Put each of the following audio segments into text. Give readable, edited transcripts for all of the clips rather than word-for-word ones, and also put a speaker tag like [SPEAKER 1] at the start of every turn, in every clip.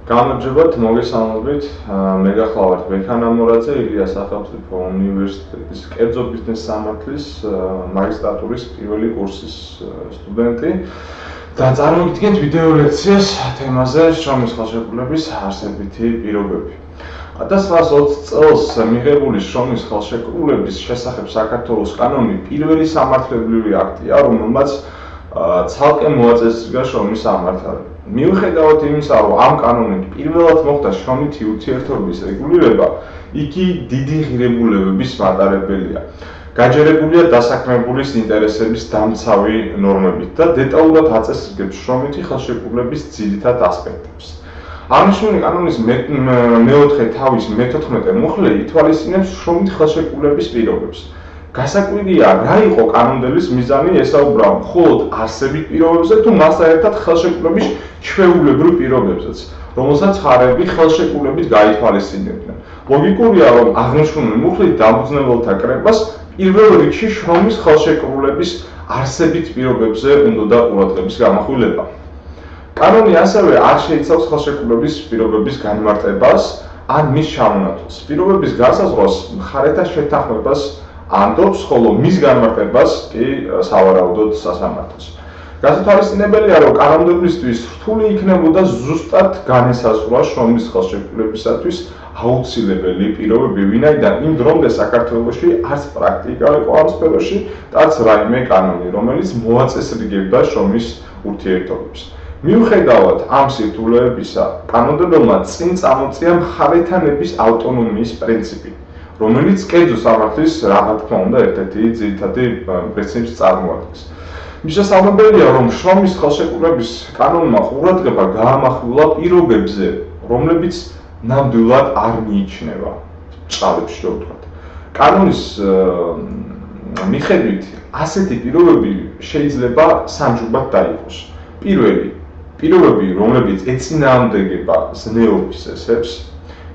[SPEAKER 1] გამარჯობათ, მოგესალმებით. მე გახლავართ ბექან ამორაძე, ილია სახელმწიფო უნივერსიტეტის კერძო ბიზნეს სამართლის მაგისტრატურის პირველი კურსის სტუდენტი და წარმოგიდგენთ ვიდეო ლექციას თემაზე შრომის ხელშეკრულების არსებითი პირობები. 1920 წელს მიღებული შრომის ხელშეკრულების შესახებ საქართველოს კანონი პირველი სამართლებრივი აქტია, რომელმაც ცალკე მოაწესრიგა შრომის სამართალი. მიუხედავად იმისა, რომ ამ კანონით პირველად მოხდა შრომითი ურთიერთობების რეგულირება, იგი დიდი ღირებულებების მატარებელია. გაჯერებულია დასაქმებულის ინტერესების დამცავი ნორმებით და დეტალურად აწესრიგებს შრომითი ხელშეკრულების ძირითად ასპექტებს. აღნიშნული კანონის მეოთხე თავის მე-14 მუხლე ითვალისწინებს შრომითი ხელშეკრულების პირობებს. გასაკვირია, რა იყო კანონდელის მიზანი ესაუბრა მხოლოდ არსებით პირობებზე თუ მასთან ერთად ხელშეკრულების ჩვეულებრივ პირობებზეც, რომელსაც ხარები ხელშეკრულებით გაითვალისწინებდნენ. ლოგიკურია, რომ აღნიშნული მუხლით დამფუძნებელთა კრებას პირველ რიგში შრომის ხელშეკრულების არსებით პირობებზე უნდა ყურადღების გამახვილება. კანონი ასევე არ შეიცავს ხელშეკრულების პირობების განმარტებას ან მის ჩამონათვალს. პირობების განსაზღვრას მხარეთა შეთანხმებას ანდობს, ხოლო მის განმარტებას კი სავარაუდოდ სასამართლოს. გასათვალისწინებელია, რომ კანონმდებლისთვის რთული იქნებოდა ზუსტად განესაზღვრა შრომის ხელშეკრულებისათვის აუცილებელი პირობები, ვინაიდან იმ დრომდე საქართველოში არც პრაქტიკა იყო ამ სფეროში და არც რაიმე კანონი, რომელიც მოაწესრიგებდა შრომის ურთიერთობებს. მიუხედავად ამ სირთულეებისა, კანონმდებელმა წინ წამოწია მხარეთანების ავტონომიის პრინციპი, რომელიც კერძო სამართლის რა თქმა უნდა ერთ-ერთი ძირითადი პრინციპს წარმოადგენს. მისასალმებელია, რომ შრომის ხელშეკრულების კანონმა ყურადღება გაამახვილა პირობებზე, რომლებიც ნამდვილად არ მიიჩნევა ჭრალებში, რო ვთქვათ. კანონის მიხედვით ასეთი პირობები შეიძლება სამჯობად დაიყოს. პირველი, პირობები, რომლებიც ეწინააღმდეგება ზნეობის წესებს.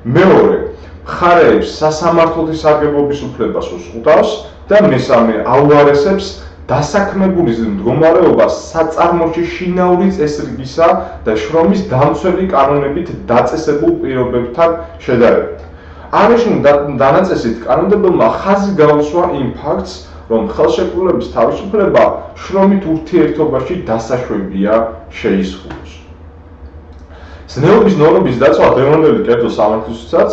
[SPEAKER 1] მეორე, მხარეებს სასამართლოთი სარგებლობის უფლებას უსყუდავს და მესამე, აუარესებს დასაქმებულის მდგომარეობას საწარმოში შინაური წესრიგისა და შრომის დამცველი კანონებით დაწესებულ პირობებთან შედარებით. აღნიშნული დანაწესით კანონმდებელმა ხაზი გაუსვა იმ ფაქტს, რომ ხელშეკრულების თავისუფლება შრომით ურთიერთობაში დასაშვებია შეიზღუდოს. ზნეობის ნორმების დაცვა დღევანდელი კერძო სამართლისთვისაც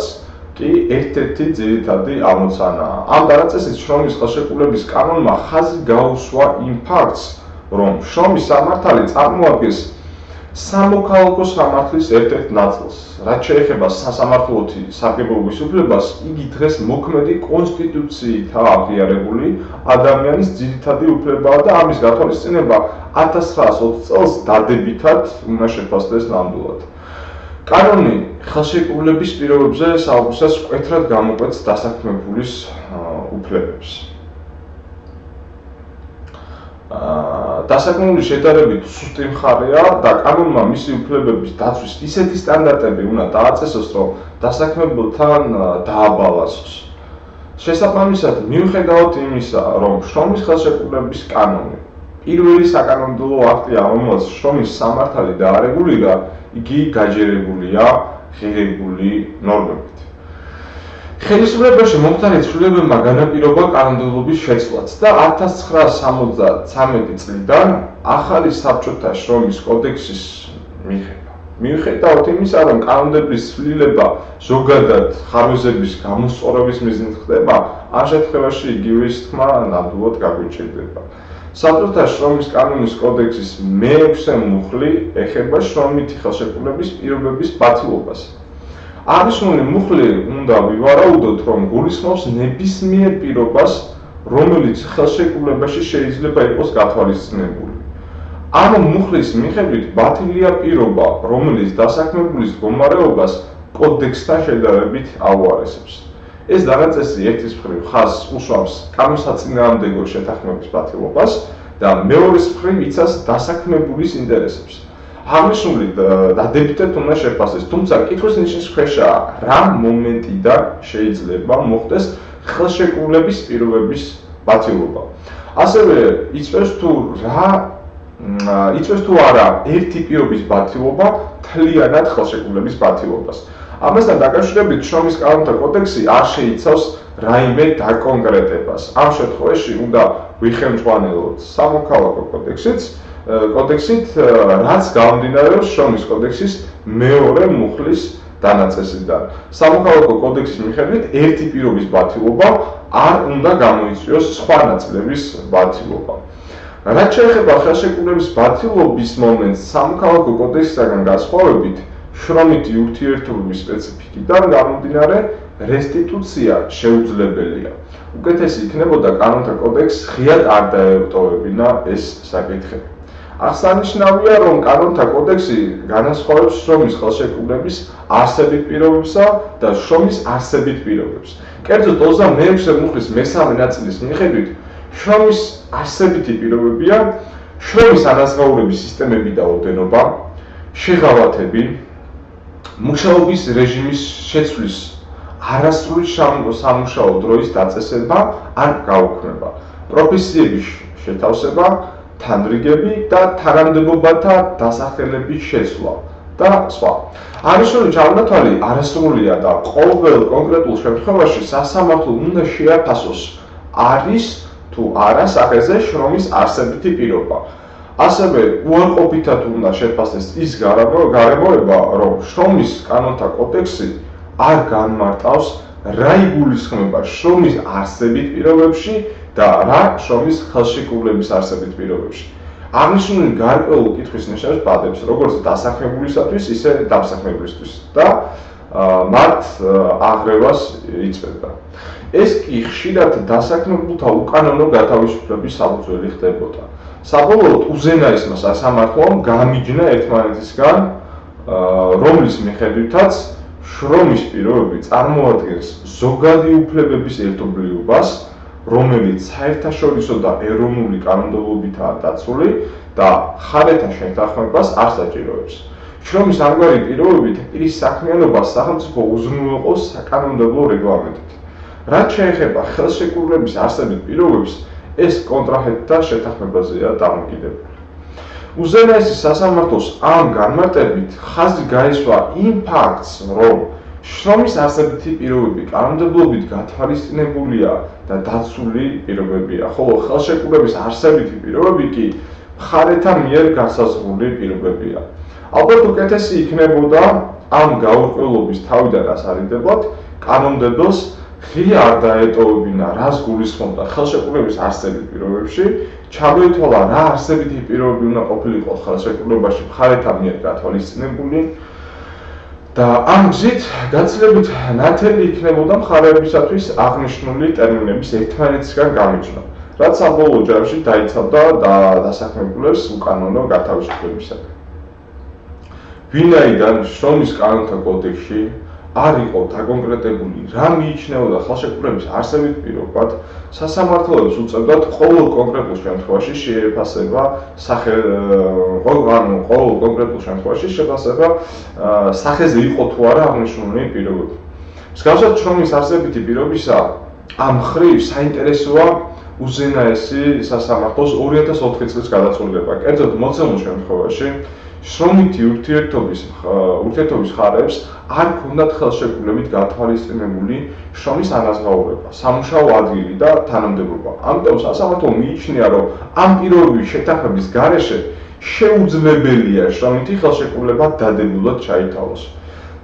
[SPEAKER 1] კი ერთ-ერთი ძირითადი ამოცანაა. ამ დანაწესით შრომის ხელშეკრულების კანონმა ხაზი გაუსვა იმ ფაქტს, რომ შრომის სამართალი წარმოადგენს სამოქალაქო სამართლის ერთ-ერთ ნაწილს. რაც შეეხება სასამართლოთი სარგებლობის უფლებას, იგი დღეს მოქმედი კონსტიტუციითაა აღიარებული ადამიანის ძირითადი უფლებაა და ამის გათვალისწინება 1920 წელს დადებითად უნდა შეფასდეს ნამდვილად. კანონი ხელშეკრულების პირობებზე საუბრისას მკვეთრად გამოკვეთს დასაქმებულის უფლებებს. დასაქმებული შედარებით სუსტი მხარეა და კანონმა მისი უფლებების დაცვის ისეთი სტანდარტები უნდა დააწესოს, რომ დასაქმებულთან დააბალანსოს. შესაბამისად, მიუხედავად იმისა, რომ შრომის ხელშეკრულების კანონი პირველი საკანონმდებლო აქტია, რომელსაც შრომის სამართალი დაარეგულირა, იგი გაჯერებულია ღირებული ნორმებით. ხელისუფლებაში მომხდარი ცვლილებებმა განაპირობა კანონმდებლობის შეცვლაც და 1973 წლიდან ახალი საბჭოთა შრომის კოდექსის მიღება. მიუხედავად იმისა, რომ კანონმდებლობის ცვლილება ზოგადად ხარვეზების გამოსწორების მიზნით ხდება, ამ შემთხვევაში იგივე ის თქმა ნამდვილად გაგვიჭირდება. საბჭოთა შრომის კანონის კოდექსის მე-6 მუხლი ეხება შრომითი ხელშეკრულების პირობების პასუხობას. აღნიშნული მუხლი უნდა ვივარაუდოთ, რომ გულისხმობს ნებისმიერ პირობას, რომელიც ხელშეკრულებაში შეიძლება იყოს გათვალისწინებული. ამ მუხლის მიხედვით ბათილია პირობა, რომელიც დასაქმებულის მდგომარეობას კოდექსთან შედარებით აუარესებს. ეს დანაწესი ერთის მხრივ ხაზს უსვამს კანონსაწინააღმდეგო შეთანხმების ბათილობას და მეორეს მხრივ იცავს დასაქმებულის ინტერესებს. აღნიშნული დადებითად უნდა შეფასდეს, თუმცა კითხვის ნიშნის ქვეშაა, რა მომენტიდან შეიძლება მოხდეს ხელშეკრულების პირობების ბათილობა. ასევე იწევს თუ რა იწვევს თუ არა ერთი პირობის ბათილობა თლიანად ხელშეკრულების ბათილობას. ამასთან დაკავშირებით შრომის კანონთა კოდექსი არ შეიცავს რაიმე დაკონკრეტებას. ამ შემთხვევაში უნდა ვიხელმძღვანელოთ სამოქალაქო კოდექსით, რაც გამომდინარეობს შრომის კოდექსის მეორე მუხლის დანაწესიდან. სამოქალაქო კოდექსის მიხედვით ერთი პირობის ბათილობა არ უნდა გამოიწვიოს სხვა ნაწილების ბათილობა. რაც შეეხება ხელშეკრულების ბათილობის მომენტს სამოქალაქო კოდექსისგან განსხვავებით, შრომითი ურთიერთობების სპეციფიკიდან გამომდინარე რესტიტუცია შეუძლებელია. უკეთესი იქნებოდა კანონთა კოდექსს ღიად არ დაეტოვებინა ეს საკითხები. აღსანიშნავია, რომ კანონთა კოდექსი განასხვავებს შრომის ხელშეკრულების არსებით პირობებსა და შრომის არსებით პირობებს. კერძოდ 26 მუხლის მესამე ნაწილის მიხედვით შრომის არსებითი პირობებია შრომის ანაზღაურების სისტემები და ოდენობა, შეღავათები, მუშაობის რეჟიმის შეცვლის არასრული სამუშაო დროის დაწესება ან გაუქმება, პროფესიების შეთავსება, თანრიგები და თანამდებობათა დასახელების შეცვლა და სხვა. აღნიშნული ჩამონათვალი არასრულია და ყოველ კონკრეტულ შემთხვევაში სასამართლომ უნდა შეაფასოს არის თუ არა სახეზე შრომის არსებითი პირობა. ასევე უარყოფითად უნდა შეფასდეს ის გარემოება, რომ შრომის კანონთა კოდექსი არ განმარტავს რა იგულისხმება შრომის არსებით პირობებში და რა შრომის ხელშეკრულების არსებით პირობებში. აღნიშნული გარკვეულ კითხვის ნიშნებს ბადებს, როგორც დასაქმებულისათვის, ისე დამსაქმებულისთვის და მათ აღრევას იწვევდა. ეს კი ხშირად დასაქმებულთა უკანონო გათავისუფლების საფუძველი ხდებოდა. საბოლოოდ უზენაესმა სასამართლომ გამიჯნა ერთმანეთისგან, რომლის მიხედვითაც შრომის პირობები წარმოადგენს ზოგადი უფლებების ერთობლიობას, რომელიც საერთაშორისო და ეროვნული კანონმდებლობითაა დაცული და მხარეთა შეთანხმებას არ საჭიროებს. შრომის ამგვარი პირობებით პირის საქმიანობას სახელმწიფო უზრუნველყოფს საკანონმდებლო რეგლამენტით. რაც შეეხება ხელშეკრულების არსებით პირობებს, ეს კონტრაჰენტთა შეთანხმებაზეა დამოკიდებული. უზენაესი სასამართლოს ამ განმარტებით ხაზი გაისვა იმ ფაქტს, რომ შრომის არსებითი პირობები კანონმდებლობით გათვალისწინებულია და დაცული პირობებია, ხოლო ხელშეკრულების არსებითი პირობები კი მხარეთა მიერ განსაზღვრული პირობებია. ალბათ უკეთესი იქნებოდა ამ გაურკვევლობის თავიდან ასარიდებად კანონმდებლს ღია არ დაეტოვებინა, რას გულისხმობდა ხელშეკრულების არსებით პირობებში, ჩამოითვალა რა არსებითი პირობები უნდა ყოფილიყო ხელშეკრულებაში მხარეთა მიერ გათვალისწინებული და ამ გზით გაცილებით ნათელი იქნებოდა მხარეებისათვის აღნიშნული ტერმინების ერთმანეთისგან გამიჯნა, რაც საბოლოო ჯამში დაიცავდა დასაქმებულებს უკანონო გათავისუფლებისაგან. ვინაიდან შრომის კანონთა კოდექსში არ იყო დაკონკრეტებული რა მიიჩნეოდა ხელშეკრულების არსებით პირობად, სასამართლოებს უწევდათ ყოველ კონკრეტულ შემთხვევაში შეფასება სახეზე იყო თუ არა აღნიშნული პირობები. მსგავსად შრომის არსებითი პირობისა ამ მხრივ საინტერესოა უზენაესი სასამართლოს 2004 წლის გადაწყვეტილება. კერძოდ მოცემულ შემთხვევაში შრომითი ურთიერთობის ხარებს არ ჰქონდათ ხელშეკრულებით გათვალისწინებული შრომის ანაზღაურება, სამუშაო ადგილი და თანამდებობა. ამიტომ სასამართლომ მიიჩნია, რომ ამ პირობების შეთანხმების გარეშე შეუძლებელია შრომითი ხელშეკრულება დადებულად ჩაითავოს.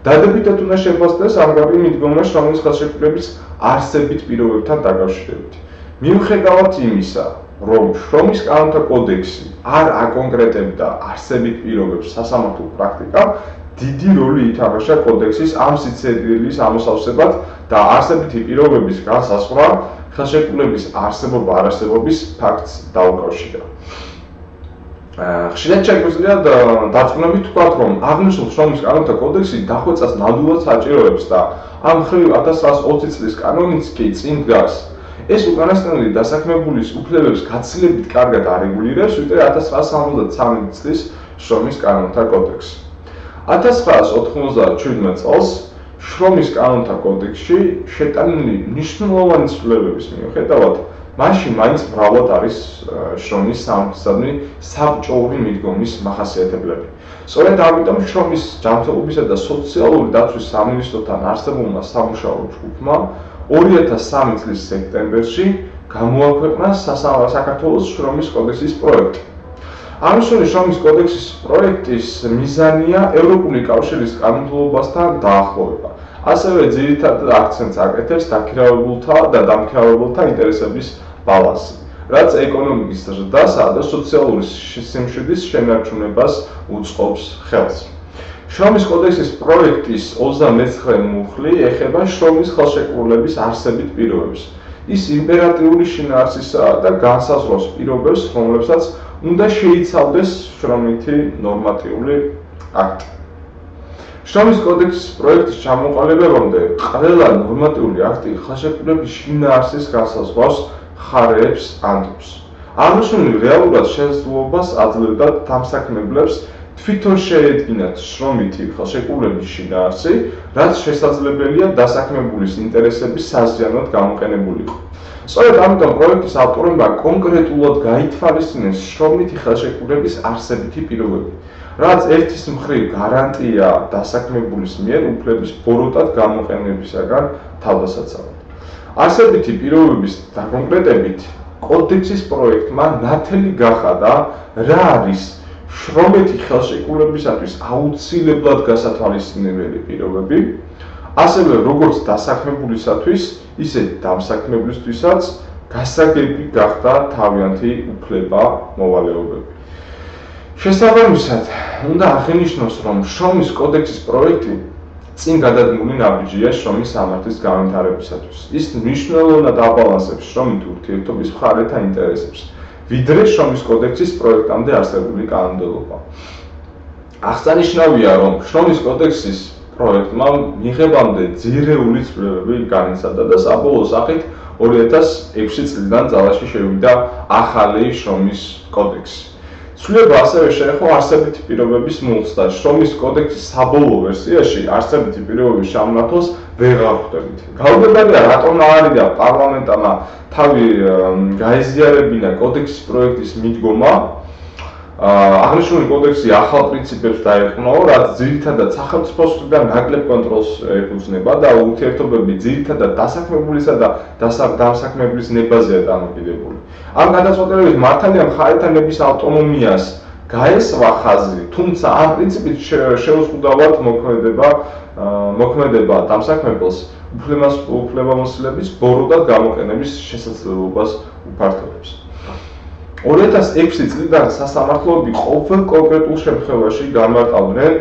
[SPEAKER 1] დადებითად უნდა შეფასდეს ამგვარი მიდგომა შრომის ხელშეკრულების არსებით პირობებთან დაკავშირებით. მიუხედავად იმისა, რომ შრომის კანონთა კოდექსი არ აკონკრეტებდა არსებით პირობებს სასამართლო პრაქტიკამ, დიდი როლი ითამაშა კოდექსის ამ სიცოცხლის ამოსავსებად და არსებითი პირობების განსაზღვრა ხელშეკრულების არსებობა-არარსებობის ფაქტს დაუკავშირა. ხშირად შეგვიძლია დარწმუნებით ვთქვათ, რომ აღნიშნულ შრომის კანონთა კოდექსი დახვეწას ნამდვილად საჭიროებს და ამ მხრივ 1920 წლის კანონიც კი წინ დგას. ეს უკანასკნელი დასაქმებულის უფლებებს გაცილებით კარგად არეგულირებს, ვიდრე 1973 წლის შრომის კანონთა კოდექსი. 1997 წელს შრომის კანონთა კოდექსში შეტანილი მნიშვნელოვანი ცვლილებების მიუხედავად მაშინ მაინც მრავლად არის შრომის სამართლისადმი საბჭოური მიდგომის მახასიათებლები. სწორედ ამიტომ შრომის ჯანმრთელობისა და სოციალური დაცვის სამინისტროსთან არსებულმა სამუშაო ჯგუფმა 2003 წლის სექტემბერში გამოაქვეყნა საქართველოს შრომის კოდექსის პროექტი. აღნიშნული შრომის კოდექსის პროექტის მიზანია ევროპული კავშირის კანონმდებლობასთან დაახლოვება. ასევე ძირითადად აქცენტს აკეთებს დაქირავებულთა და დამქირავებულთა ინტერესების ბალანსი, რაც ეკონომიკის ზრდასა და სოციალური სიმშვიდის შენარჩუნებას უწყობს ხელს. შრომის კოდექსის პროექტის 29 მუხლი ეხება შრომის ხელშეკრულების არსებით პირობებს. ის იმპერატიული შინაარსისა და განსაზღვროს პირობებს, რომლებსაც უნდა შეიცავდეს შრომითი ნორმატიული აქტი. შრომის კოდექსის პროექტის ჩამოყალიბებამდე ყველა ნორმატიული აქტი ხელშეკრულების შინაარსის განსაზღვრავს ხარეებს ანტობს. აღნიშნული რეალურად შესაძლებლობას აძლევდა დამსაქმებლებს თვითონ შეედგინათ შრომითი ხელშეკრულების შინაარსი, რაც შესაძლებელია დასაქმებულის ინტერესების საზიანოდ გამოყენებულიყო. სწორედ ამიტომ პროექტის ავტორებმა კონკრეტულად გაითვალისწინეს შრომითი ხელშეკრულების არსებითი პირობები, რაც ერთის მხრივ გარანტია დასაქმებულის მიერ უფლების ბოროტად გამოყენებისაგან თავდასაცავად. არსებითი პირობების დაკონკრეტებით კოდექსის პროექტმა ნათელი გახადა რა არის შრომითი ხელშეკრულებისათვის აუცილებლად გასათვალისწინებელი პირობები, ასევე როგორც დასაქმებულისათვის, ისე დამსაქმებლისთვისაც გასაგები გახდა თავიანთი უფლება მოვალეობები. შესაბამისად, უნდა აღინიშნოს, რომ შრომის კოდექსის პროექტი წინ გადადგმული ნაბიჯია შრომის სამართლის განვითარებისათვის. ის მნიშვნელოვნად აბალანსებს შრომით ურთიერთობის მხარეთა ინტერესებს, ვიდრე შრომის კოდექსის პროექტამდე არსებული კანონმდებლობა. აღსანიშნავია, რომ შრომის კოდექსის პროექტმა მიღებამდე ძირეული ცვლილებები განიცადა და საბოლოო სახით 2006 წლიდან ძალაში შევიდა ახალი შრომის კოდექსი. ცვლილება ასევე შეეხო არსებითი პირობების მუხლს და შრომის კოდექსის საბოლოო ვერსიაში არსებითი პირობების ჩამონათვალს ვეღარ ხვდებით. გაუგებარია, რატომ არიდა პარლამენტმა თავი გაეზიარებინა კოდექსის პროექტის მიდგომა. აღნიშნული კოდექსი ახალ პრინციპებს დაეყრდნო, რაც ძირითადად სახელმწიფოს მხრიდან ნაკლებ კონტროლს ეფუძნება და ურთიერთობები ძირითადად დასაქმებულისა და დამსაქმებლის ნებაზეა დამოკიდებული. ამ გადაწყვეტილებით მართალია მხარეთა ნების ავტონომიას გაესვა ხაზი, თუმცა ამ პრინციპით შეუზღუდავად მოქმედება დამსაქმებელს უფლებამოსილების ბოროტად გამოყენების შესაძლებლობას უფართოვებს. 2006 წლიდან სასამართლოები ყოველ კონკრეტულ შემთხვევაში განმარტავდნენ,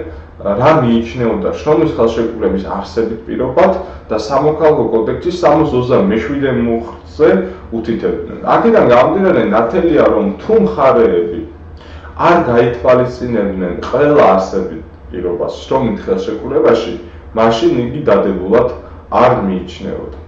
[SPEAKER 1] რა მიიჩნეოდა შრომის ხელშეკრულების არსებით პირობად და სამოქალაქო კოდექსის 67 მუხლზე უთითებდნენ. აქედან გამომდინარე, ნათელია, რომ თუ მხარეები არ გაითვალისწინებდნენ ყველა არსებით პირობას შრომით ხელშეკრულებაში, მაშინ იგი დადებულად არ მიიჩნეოდა.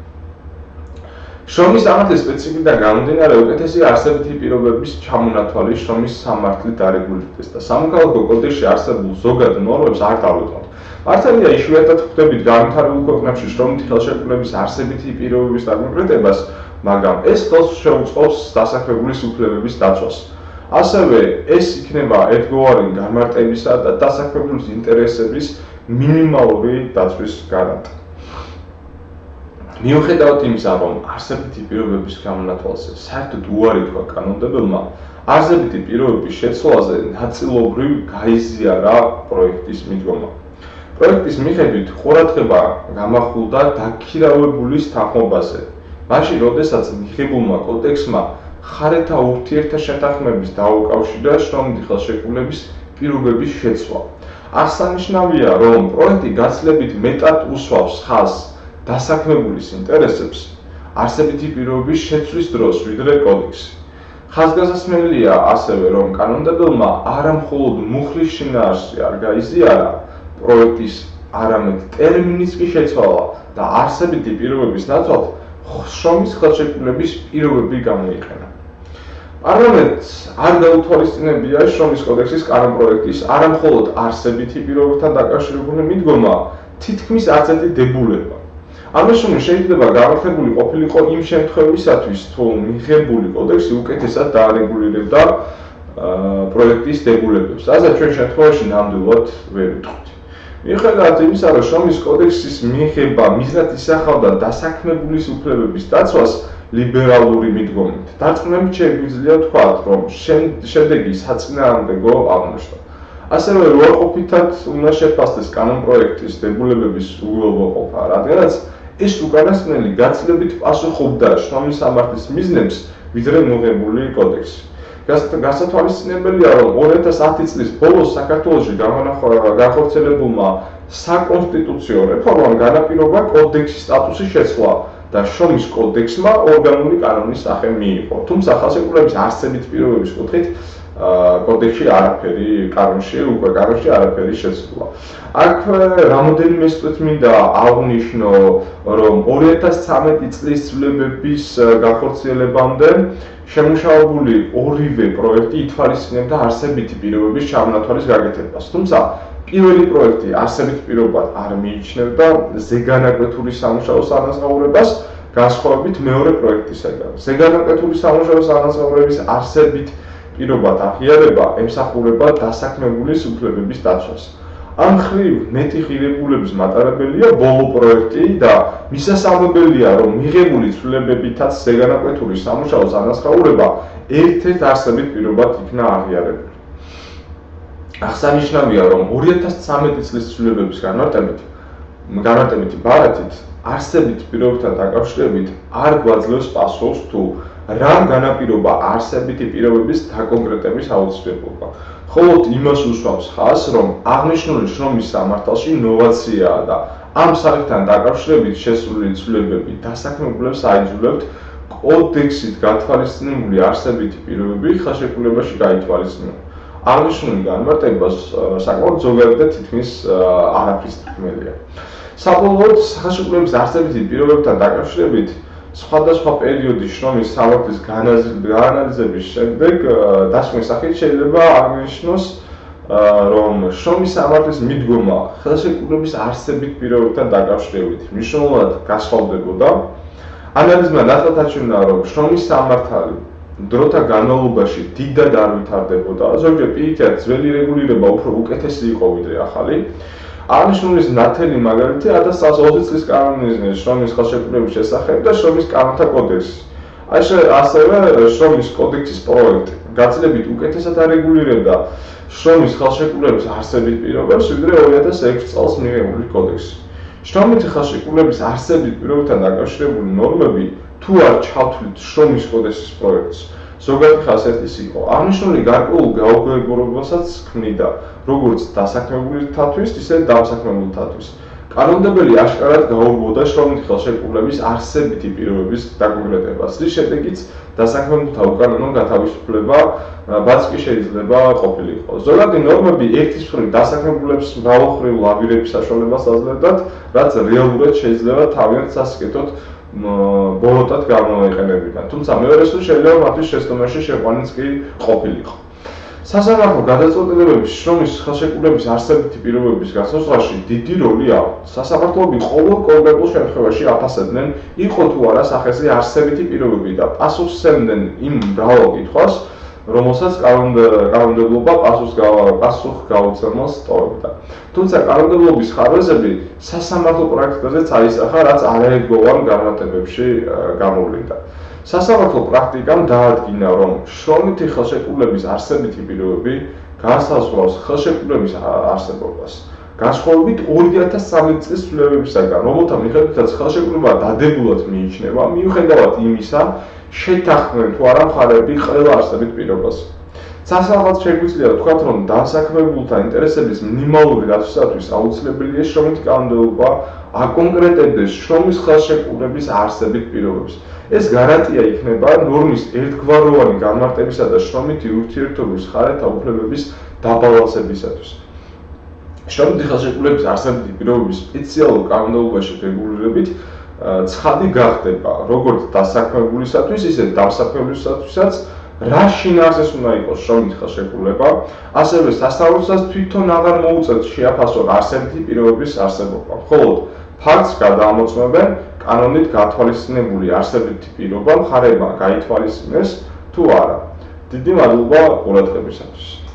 [SPEAKER 1] შრომის სამართლის სპეციფიკიდან გამომდინარე, უკეთესი არსებითი პირობების ჩამონათვალი შრომის სამართლით დარეგულირდეს და სამოქალაქო კოდექსში არსებულ ზოგად ნორმებს არ დავეტყოთ. მართალია, იშვიათად ხვდებით განვითარებულ ქვეყნებში შრომითი ხელშეკრულების არსებითი პირობების დაკონკრეტებას, მაგრამ ეს ხელს შეუწყობს დასაქმებულის უფლებების დაცვას. ასევე ეს იქნება ერთგვარი განმარტებისა და დასაქმებულის ინტერესების მინიმალური დაცვის გარანტი. მიუხედავად იმისა, რომ არსებითი პირობების გამონათვალზე საერთოდ უარი თქვა კანონმდებელმა, არსებითი პირობების შეცვლაზე ნაწილობრივ გაიზიარა პროექტის მიდგომა. პროექტის მიხედვით ყურადღება გამახვილდა დაქირავებულის თანხმობაზე, მაშინ, როდესაც მიღებულმა კოდექსმა მხარეთა ურთიერთშეთანხმების დაუკავშირა შრომითი ხელშეკრულების პირობების შეცვლა. აღსანიშნავია, რომ პროექტი გაცილებით მეტად უსვავს ხაზს დასაქმებულის ინტერესებს არსებითი პირობების შეცვლის დროს, ვიდრე კოდექსი. ხაზგასმელია ასევე, რომ კანონმდებელმა არა მხოლოდ მუხლის შინაარსი არ გაიზიარა პროექტის, არამედ ტერმინიც კი შეცვალა და არსებითი პირობების ნაცვლად შრომის ხელშეკრულების პირობები გამოიყენა. პარლამენტს არ გაუთვალისწინებია შრომის კოდექსის კანონპროექტის არა მხოლოდ არსებითი პირობებთან დაკავშირებული მიდგომა, თითქმის არც ერთი დებულება. ამის შრომა შეიძლება გამართლებული ყოფილიყო იმ შემთხვევისათვის, თუ მიღებული კოდექსი უკეთესად დაარეგულირებდა პროექტის დებულებებს. რაზეც ჩვენ შემთხვევაში ნამდვილად ვერ ვიტყვით. მიუხედავად იმისა, რომ შრომის კოდექსის მიღება მიზნად ისახავდა დასაქმებულის უფლებების დაცვას ლიბერალური მიდგომით, დარწმუნებით შეგვიძლია ვთქვათ, რომ შედეგი საწინააღმდეგო აღმოჩნდა. ასევე უარყოფითად უნდა შეფასდეს კანონპროექტის დებულებების უგულოყოფა, რადგანაც ეს უკანასკნელი გაცილებით პასუხობდა შრომის სამართლის მიზნებს, ვიდრე მიღებული კოდექსი. გასათვალისწინებელია, რომ 2010 წლის ბოლოს საქართველოში განხორციელებულმა საკონსტიტუციო რეფორმამ განაპირობა კოდექსის სტატუსის შეცვლა და შრომის კოდექსმა ორგანული კანონის სახე მიიღო. თუმცა ხელშეკრულების არსებით პირობების კუთხით კოდექსში არაფერი, კანონში არაფერი შეცვლა. აქვე რამოდენიმე წუთით მინდა აღვნიშნო, რომ 2013 წლის ცვლილებების განხორციელებამდე შემუშავებული ორივე პროექტი ითვალისწინებდა არსებითი პირობების ჩამონათვალის გაკეთებას. თუმცა პირველი პროექტი არსებით პირობად არ მიიჩნევდა ზეგანაკვეთური სამუშაოს ანაზღაურებას, განსხვავებით მეორე პროექტისაგან. ზეგანაკვეთური სამუშაოს ანაზღაურების არსებით პირობად აღიარება ემსახურება დასაქმებულის უფლებების დაცვას. ამ მხრივ მეტი ღირებულების მატარებელია ბოლო პროექტი და მისასალმებელია, რომ მიღებული ცვლილებებითაც ზეგანაკვეთური სამუშაოს ანაზღაურება ერთ-ერთ არსებით პირობად იქნა აღიარებული. აღსანიშნავია, რომ 2013 წლის ცვლილებების განმარტებითი ბარათით არსებით პირობებთან დაკავშირებით არ გვაძლევს პასუხს თუ რა განაპირობა არსებითი პირობების დაკონკრეტების აუცილებლობა. მხოლოდ იმას უსვამს ხაზს, რომ აღნიშნული შრომის სამართალში ნოვაციაა და ამ საკითხთან დაკავშირებით შესული ცვლილებები დასაქმებულებს აიძულებთ კოდექსით გათვალისწინებული არსებითი პირობები ხელშეკრულებაში გაითვალისწინონ. აღნიშნული განმარტება საკმაოდ ზოგადი და თითქმის არაფრის თქმელია. საბოლოოდ ხელშეკრულების არსებითი პირობებთან დაკავშირებით სხვადასხვა პერიოდის შრომის სამართლის გაანალიზების შემდეგ დასკვნის სახით შეიძლება აღნიშნოს, რომ შრომის სამართლის მიდგომა ხელშეკრულების არსებით პირობებთან დაკავშირებით მნიშვნელოვნად გასხვავდებოდა. ანალიზმა ნათლად აჩვენა, რომ შრომის სამართალი დროთა განმავლობაში დიდად არ ვითარდებოდა, ზოგჯერ პირიქით ძველი რეგულირება უფრო უკეთესი იყო ვიდრე ახალი. აღნიშნულის ნათელი მაგალითი 1920 წლის კანონის შრომის ხელშეკრულების შესახებ და შრომის კანონთა კოდექსი. ასევე შრომის კოდექსის პროექტი გაცილებით უკეთესად არეგულირებდა შრომის ხელშეკრულების არსებით პირობებს, ვიდრე 2006 წელს მიღებული კოდექსი. შრომითი ხელშეკრულების არსებით პირობებთან დაკავშირებული ნორმები თუ არ ჩავთვლით შრომის კოდექსის პროექტს, ზოგადი ხასიათის იყო. აღნიშნული გარკვეულ გაუგებრობასაც ქმნიდა, როგორც დასაქმებულთათვის, ისე დამსაქმებულთათვის. კანონმდებელი აშკარად გაურბოდა შრომითი ხელშეკრულების არსებითი პირობების დაკონკრეტებას, რის შედეგიც დასაქმებულთა უკანონო გათავისუფლება კი შეიძლება ყოფილიყო. ზოგადი ნორმები ერთის მხრივ დასაქმებულებს მრავალმხრივ ლაბირების საშუალებას აძლევდათ, რაც რეალურად შეიძლება თავიანთ სასიკეთოდ ბოლოტად გამოიყენებიდან. თუმცა მეორესთვის შეიძლება მათთვის შეცდომაში შეყვანიც კი ყოფილიყო. სასამართლო გადაწყვეტილებების შრომის ხელშეკრულების არსებითი პირობების გასაზღვარში დიდი როლი აქვს. სასამართლოები ყოველ კონკრეტულ შემთხვევაში აფასებდნენ, იყო თუ არა სახეზე არსებითი პირობები და პასუხს სცემდნენ იმ მრავალ კითხვას, რომელსაც კანონმდებლობა პასუხ გაუწევს ტოვებდა. თუმცა კანონმდებლობის ხარვეზები სასამართლო პრაქტიკაზეც აისახა, რაც არაერთგვაროვან განმარტებებში გამოვლინდა. სასამართლო პრაქტიკამ დაადგინა, რომ შრომითი ხელშეკრულების არსებითი პირობები განსაზღვრავს ხელშეკრულების არსებობას. განსხვავებით 2013 წლის ცვლილებებისაგან, რომელთა მიხედვითაც ხელშეკრულება დადებულად მიიჩნევა, მიუხედავად იმისა, შეთანხმდნენ თუ არა მხარეები ყველა არსებით პირობას. სასამართლოდ შეგვიძლია ვთქვათ, რომ დასაქმებულთა ინტერესების მინიმალური დაცვისათვის აუცილებელია შრომითი კანონმდებლობა აკონკრეტებდეს შრომის ხელშეკრულების არსებით პირობებს. ეს გარანტია იქნება ნორმის ერთგვაროვანი განმარტებისა და შრომითი ურთიერთობის მხარეთა უფლებების დაბალანსებისათვის. შრომითი ხელშეკრულების არსებითი პირობების სპეციალურ კანონმდებლობაში რეგულირებით ცხადი გახდება როგორც დასაქმებულისათვის, ისე დამსაქმებულისათვისაც, რა შინაარსეს უნდა იყოს შრომითი ხელშეკრულება, ასევე სასამართლოსაც თვითონ აღარ მოუწევთ შეაფასონ არსებითი პირობების არსებობა. მხოლოდ ფაქტს გადაამოწმებენ კანონით გათვალისწინებული არსებითი პირობა მხარებმა გაითვალისწინეს თუ არა. დიდი მადლობა ყურადღებისათვის.